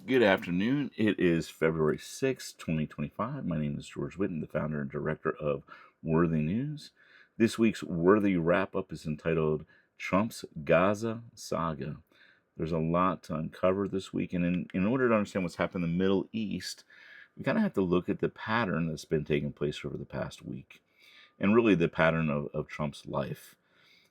Good afternoon. It is February 6th, 2025. My name is George Whitten, the founder and director of Worthy News. This week's Worthy wrap-up is entitled Trump's Gaza Saga. There's a lot to uncover this week, and in order to understand what's happened in the Middle East, we kind of have to look at the pattern that's been taking place over the past week, and really the pattern of Trump's life.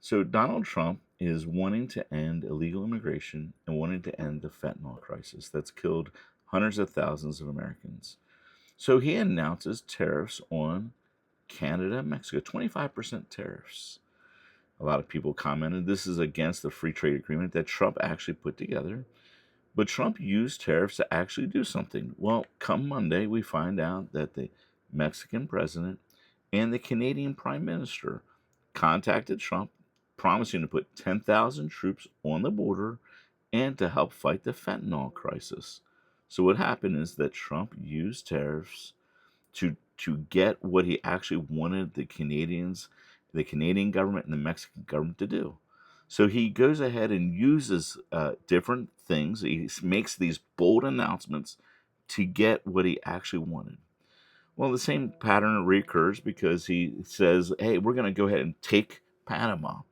So Donald Trump is wanting to end illegal immigration and wanting to end the fentanyl crisis that's killed hundreds of thousands of Americans. So he announces tariffs on Canada and Mexico, 25% tariffs. A lot of people commented this is against the free trade agreement that Trump actually put together. But Trump used tariffs to actually do something. Well, come Monday, we find out that the Mexican president and the Canadian prime minister contacted Trump, promising to put 10,000 troops on the border and to help fight the fentanyl crisis. So what happened is that Trump used tariffs to get what he actually wanted the Canadian government and the Mexican government to do. So he goes ahead and uses different things. He makes these bold announcements to get what he actually wanted. Well, the same pattern recurs because he says, hey, we're going to go ahead and take Panama.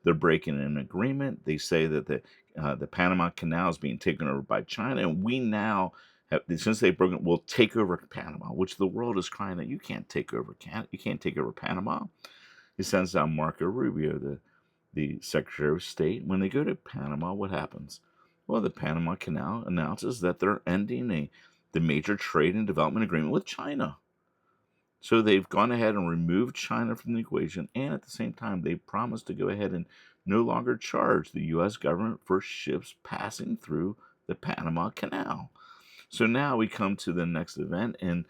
They're breaking an agreement. They say that the Panama Canal is being taken over by China, and we now have, since they've broken, will take over Panama, which the world is crying that you can't take over. You can't take over Panama. He sends down Marco Rubio, the Secretary of State. When they go to Panama, what happens? Well, the Panama Canal announces that they're ending the major trade and development agreement with China. So they've gone ahead and removed China from the equation, and at the same time, they promised to go ahead and no longer charge the U.S. government for ships passing through the Panama Canal. So now we come to the next event, and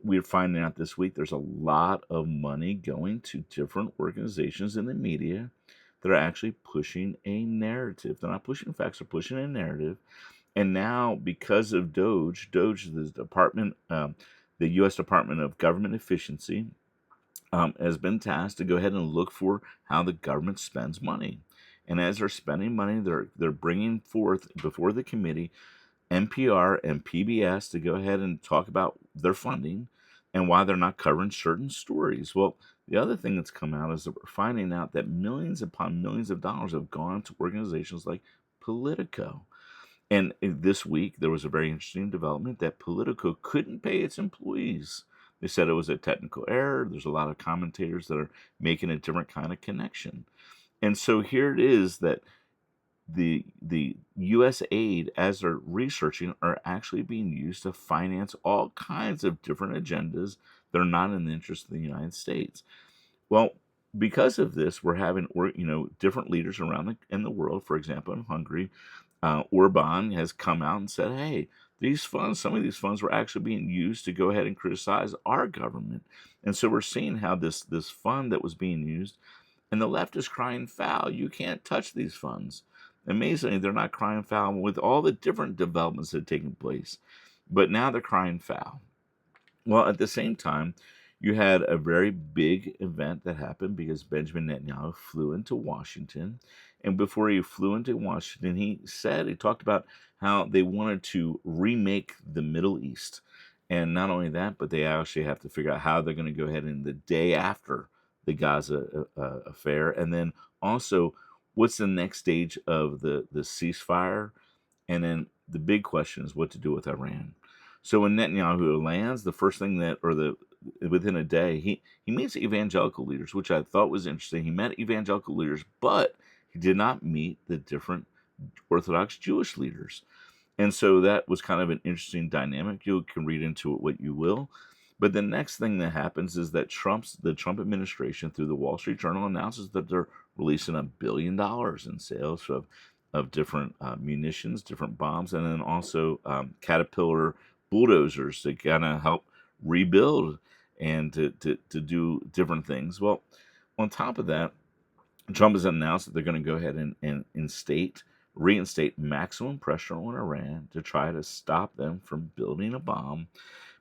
we're finding out this week there's a lot of money going to different organizations in the media that are actually pushing a narrative. They're not pushing facts, they're pushing a narrative. And now, because of Doge is the the U.S. Department of Government Efficiency, has been tasked to go ahead and look for how the government spends money. And as they're spending money, they're bringing forth before the committee NPR and PBS to go ahead and talk about their funding and why they're not covering certain stories. Well, the other thing that's come out is that we're finding out that millions upon millions of dollars have gone to organizations like Politico. And this week, there was a very interesting development that Politico couldn't pay its employees. They said it was a technical error. There's a lot of commentators that are making a different kind of connection. And so here it is that the U.S. aid, as they're researching, are actually being used to finance all kinds of different agendas that are not in the interest of the United States. Well, because of this, we're having different leaders around in the world. For example, in Hungary, Orban has come out and said, "Hey, some of these funds were actually being used to go ahead and criticize our government." And so we're seeing how this fund that was being used, and the left is crying foul. You can't touch these funds. Amazingly, they're not crying foul with all the different developments that have taken place, but now they're crying foul. Well, at the same time, you had a very big event that happened because Benjamin Netanyahu flew into Washington. And before he flew into Washington, he talked about how they wanted to remake the Middle East. And not only that, but they actually have to figure out how they're going to go ahead in the day after the Gaza affair. And then also, what's the next stage of the ceasefire? And then the big question is what to do with Iran. So when Netanyahu lands, the first thing within a day, he meets evangelical leaders, which I thought was interesting. He met evangelical leaders, but he did not meet the different Orthodox Jewish leaders. And so that was kind of an interesting dynamic. You can read into it what you will. But the next thing that happens is that the Trump administration, through the Wall Street Journal, announces that they're releasing $1 billion in sales of different munitions, different bombs, and then also Caterpillar bulldozers to kind of help rebuild and to do different things. Well, on top of that, Trump has announced that they're going to go ahead and reinstate maximum pressure on Iran to try to stop them from building a bomb.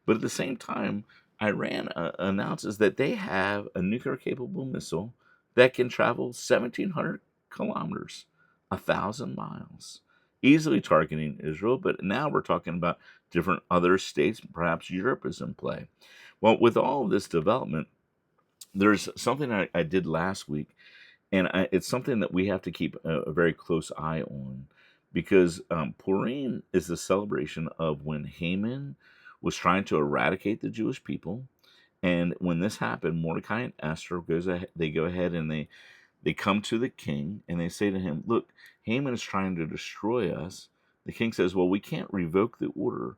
But at the same time, Iran announces that they have a nuclear-capable missile that can travel 1,700 kilometers, 1,000 miles. easily targeting Israel, but now we're talking about different other states, perhaps Europe is in play. Well, with all of this development, there's something I did last week, and it's something that we have to keep a very close eye on, because Purim is the celebration of when Haman was trying to eradicate the Jewish people. And when this happened, Mordecai and Esther they go ahead and they come to the king and they say to him, "Look, Haman is trying to destroy us." The king says, "Well, we can't revoke the order,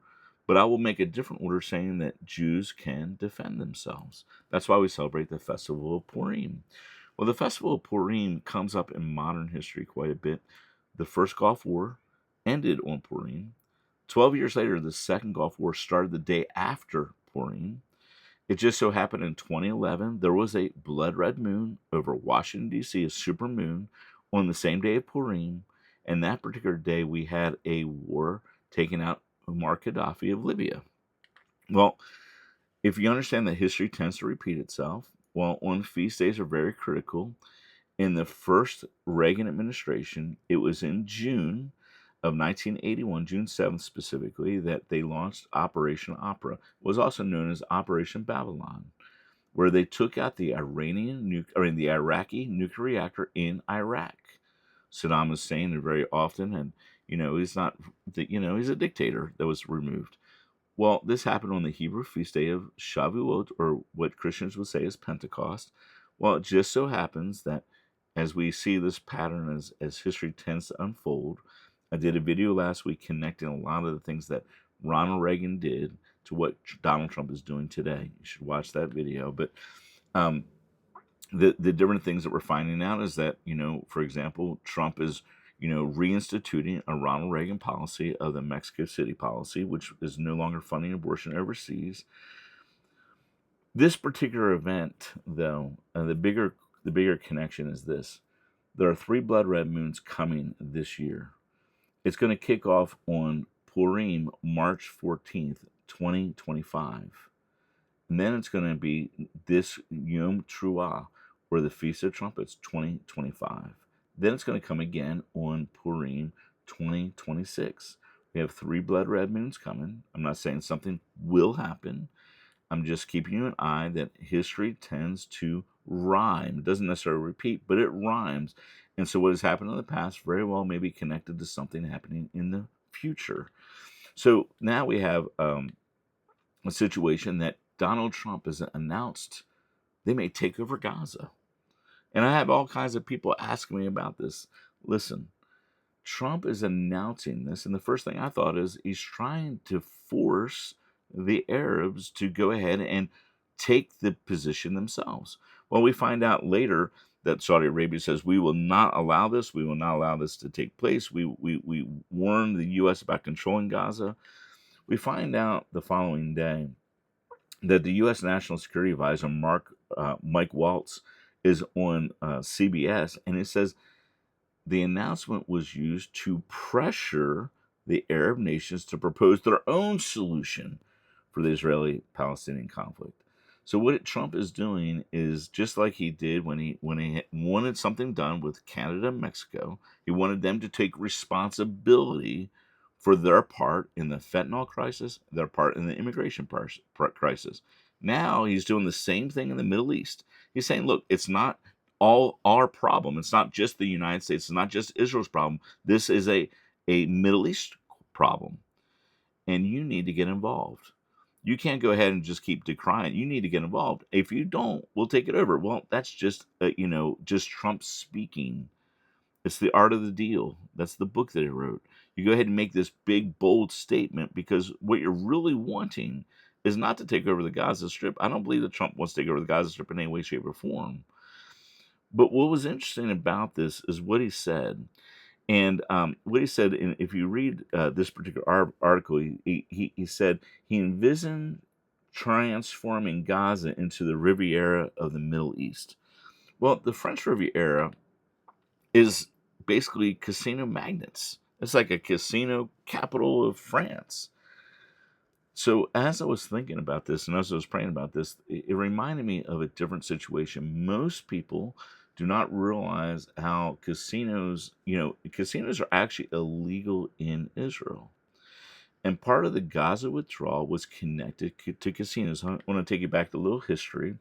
but I will make a different order saying that Jews can defend themselves." That's why we celebrate the festival of Purim. Well, the festival of Purim comes up in modern history quite a bit. The first Gulf War ended on Purim. 12 years later, the second Gulf War started the day after Purim. It just so happened in 2011, there was a blood red moon over Washington, D.C., a super moon, on the same day of Purim. And that particular day, we had a war taking out Muammar Gaddafi of Libya. Well, if you understand that history tends to repeat itself, well, on feast days are very critical. In the first Reagan administration, it was in June of 1981, June 7th specifically, that they launched Operation Opera. It was also known as Operation Babylon, where they took out the the Iraqi nuclear reactor in Iraq. Saddam Hussein very often, and he's not, he's a dictator that was removed. Well, this happened on the Hebrew feast day of Shavuot, or what Christians would say is Pentecost. Well, it just so happens that as we see this pattern as history tends to unfold, I did a video last week connecting a lot of the things that Ronald Reagan did to what Donald Trump is doing today. You should watch that video. But um, the different things that we're finding out is that, for example, Trump is, reinstituting a Ronald Reagan policy of the Mexico City policy, which is no longer funding abortion overseas. This particular event, though, the bigger connection is this: there are 3 blood red moons coming this year. It's going to kick off on Purim, March 14th, 2025. And then it's going to be this Yom Teruah, or the Feast of Trumpets, 2025. Then it's going to come again on Purim, 2026. We have 3 blood red moons coming. I'm not saying something will happen. I'm just keeping you an eye that history tends to rhyme. It doesn't necessarily repeat, but it rhymes. And so what has happened in the past very well may be connected to something happening in the future. So now we have a situation that Donald Trump has announced they may take over Gaza. And I have all kinds of people asking me about this. Listen, Trump is announcing this, and the first thing I thought is he's trying to force the Arabs to go ahead and take the position themselves. Well, we find out later that Saudi Arabia says, we will not allow this. We will not allow this to take place. We warn the U.S. about controlling Gaza. We find out the following day that the U.S. National Security Advisor, Mike Waltz, is on CBS, and it says the announcement was used to pressure the Arab nations to propose their own solution for the Israeli-Palestinian conflict. So what Trump is doing is just like he did when he wanted something done with Canada and Mexico. He wanted them to take responsibility for their part in the fentanyl crisis, their part in the immigration crisis. Now he's doing the same thing in the Middle East. He's saying, look, it's not all our problem. It's not just the United States. It's not just Israel's problem. This is a Middle East problem, and you need to get involved. You can't go ahead and just keep decrying. You need to get involved. If you don't, we'll take it over. Well, that's just just Trump speaking. It's the art of the deal. That's the book that he wrote. You go ahead and make this big, bold statement because what you're really wanting is not to take over the Gaza Strip. I don't believe that Trump wants to take over the Gaza Strip in any way, shape, or form. But what was interesting about this is what he said. And what he said, if you read this particular article, he said he envisioned transforming Gaza into the Riviera of the Middle East. Well, the French Riviera is basically casino magnets. It's like a casino capital of France. So as I was thinking about this and as I was praying about this, it reminded me of a different situation. Most people do not realize how casinos are actually illegal in Israel. And part of the Gaza withdrawal was connected to casinos. I want to take you back to a little history.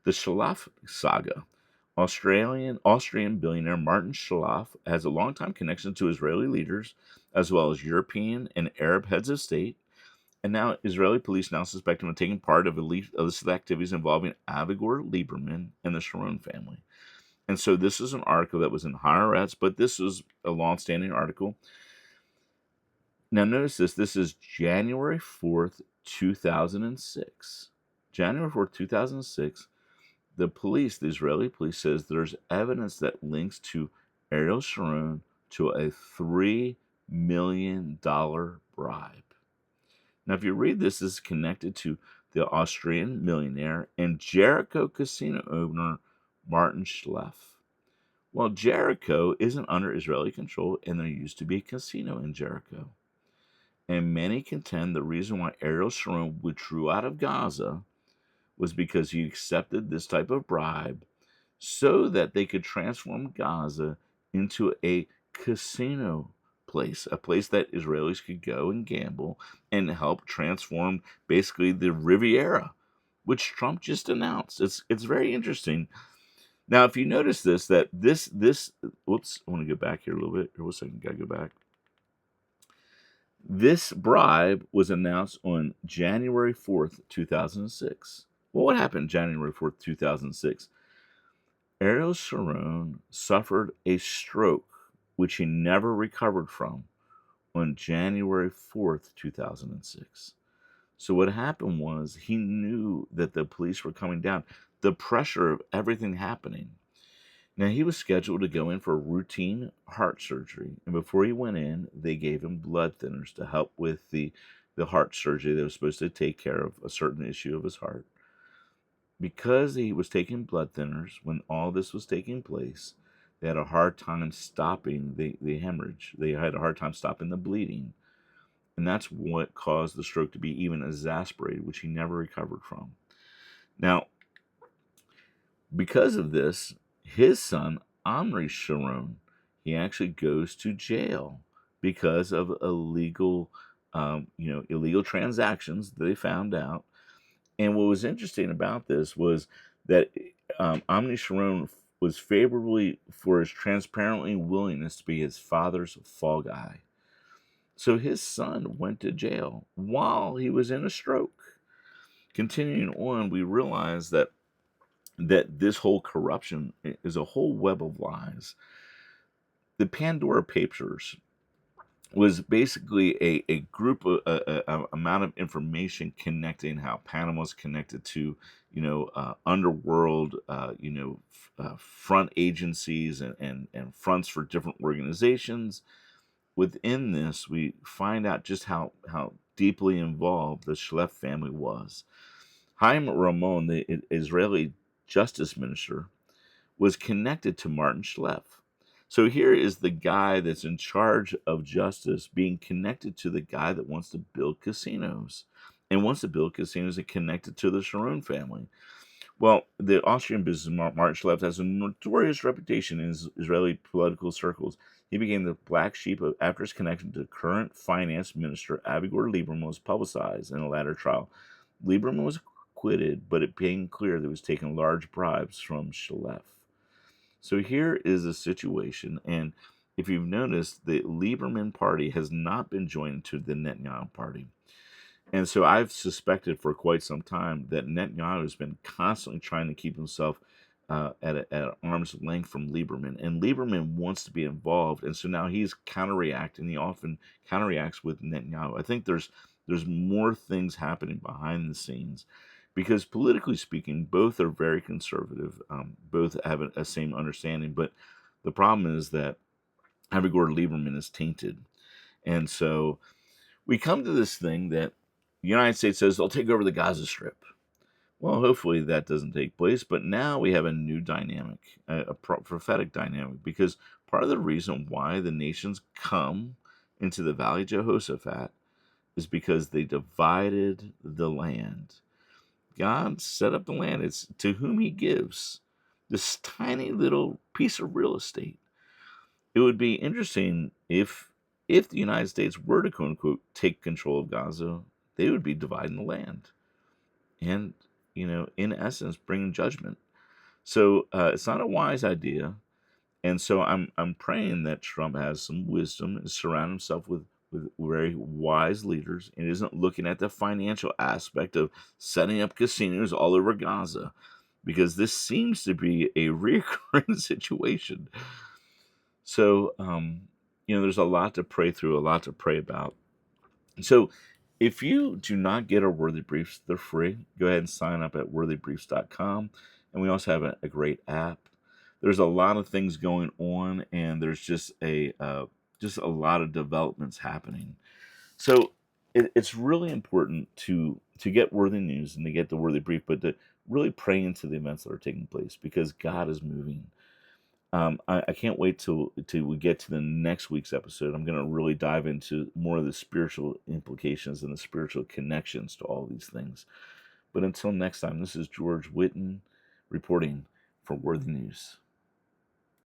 The Shalaf saga. Austrian billionaire Martin Shalaf has a longtime connection to Israeli leaders, as well as European and Arab heads of state. And now Israeli police now suspect him of taking part of illicit activities involving Avigdor Lieberman and the Sharon family. And so this is an article that was in Haaretz, but this is a long-standing article. Now notice this. This is January 4th, 2006. January 4th, 2006. The Israeli police, says there's evidence that links to Ariel Sharon to a $3 million bribe. Now, if you read this, this is connected to the Austrian millionaire and Jericho casino owner Martin Schleff. Well, Jericho isn't under Israeli control, and there used to be a casino in Jericho. And many contend the reason why Ariel Sharon withdrew out of Gaza was because he accepted this type of bribe so that they could transform Gaza into a casino place, a place that Israelis could go and gamble and help transform basically the Riviera, which Trump just announced. It's very interesting. Now, if you notice this, that this whoops, I want to go back here a little bit. Here, one second, gotta go back. This bribe was announced on January 4th, 2006. Well, what happened January 4th, 2006? Ariel Sharon suffered a stroke, which he never recovered from, on January 4th, 2006. So what happened was he knew that the police were coming down, the pressure of everything happening. Now, he was scheduled to go in for routine heart surgery, and before he went in, they gave him blood thinners to help with the heart surgery that was supposed to take care of a certain issue of his heart. Because he was taking blood thinners when all this was taking place, they had a hard time stopping the hemorrhage. They had a hard time stopping the bleeding. And that's what caused the stroke to be even exacerbated, which he never recovered from. Now, because of this, his son, Omri Sharon, he actually goes to jail because of illegal transactions that they found out. And what was interesting about this was that Omni Sharon was favorably for his transparently willingness to be his father's fall guy. So his son went to jail while he was in a stroke. Continuing on, we realize that this whole corruption is a whole web of lies. The Pandora Papers was basically a group of amount of information connecting how Panama was connected to underworld front agencies and fronts for different organizations. Within this, we find out just how deeply involved the Schleff family was. Haim Ramon, the Israeli justice minister, was connected to Martin Schleff. So here is the guy that's in charge of justice being connected to the guy that wants to build casinos and wants to build casinos and connected to the Sharon family. Well, the Austrian businessman Martin Schleff has a notorious reputation in Israeli political circles. He became the black sheep after his connection to current finance minister Avigdor Lieberman was publicized in a latter trial. Lieberman was acquitted, but it became clear that he was taking large bribes from Schleff. So here is a situation, and if you've noticed, the Lieberman party has not been joined to the Netanyahu party. And so I've suspected for quite some time that Netanyahu has been constantly trying to keep himself at arm's length from Lieberman. And Lieberman wants to be involved, and so now he's counterreacting. He often counterreacts with Netanyahu. I think there's more things happening behind the scenes. Because politically speaking, both are very conservative. Both have a same understanding. But the problem is that Avigdor Lieberman is tainted. And so we come to this thing that the United States says they'll take over the Gaza Strip. Well, hopefully that doesn't take place. But now we have a new dynamic, a prophetic dynamic. Because part of the reason why the nations come into the Valley of Jehoshaphat is because they divided the land. God set up the land. It's to whom he gives. this tiny little piece of real estate. It would be interesting if the United States were to quote unquote take control of Gaza, they would be dividing the land and, in essence, bringing judgment. So it's not a wise idea. And so I'm praying that Trump has some wisdom and surround himself with very wise leaders and isn't looking at the financial aspect of setting up casinos all over Gaza, because this seems to be a recurring situation. So there's a lot to pray through, a lot to pray about. So if you do not get our Worthy Briefs, they're free. Go ahead and sign up at worthybriefs.com. And we also have a great app. There's a lot of things going on, and there's just a lot of developments happening. So it's really important to get worthy news and to get the Worthy Brief, but to really pray into the events that are taking place, because God is moving. I can't wait till we get to the next week's episode. I'm going to really dive into more of the spiritual implications and the spiritual connections to all these things. But until next time, this is George Whitten reporting for Worthy News.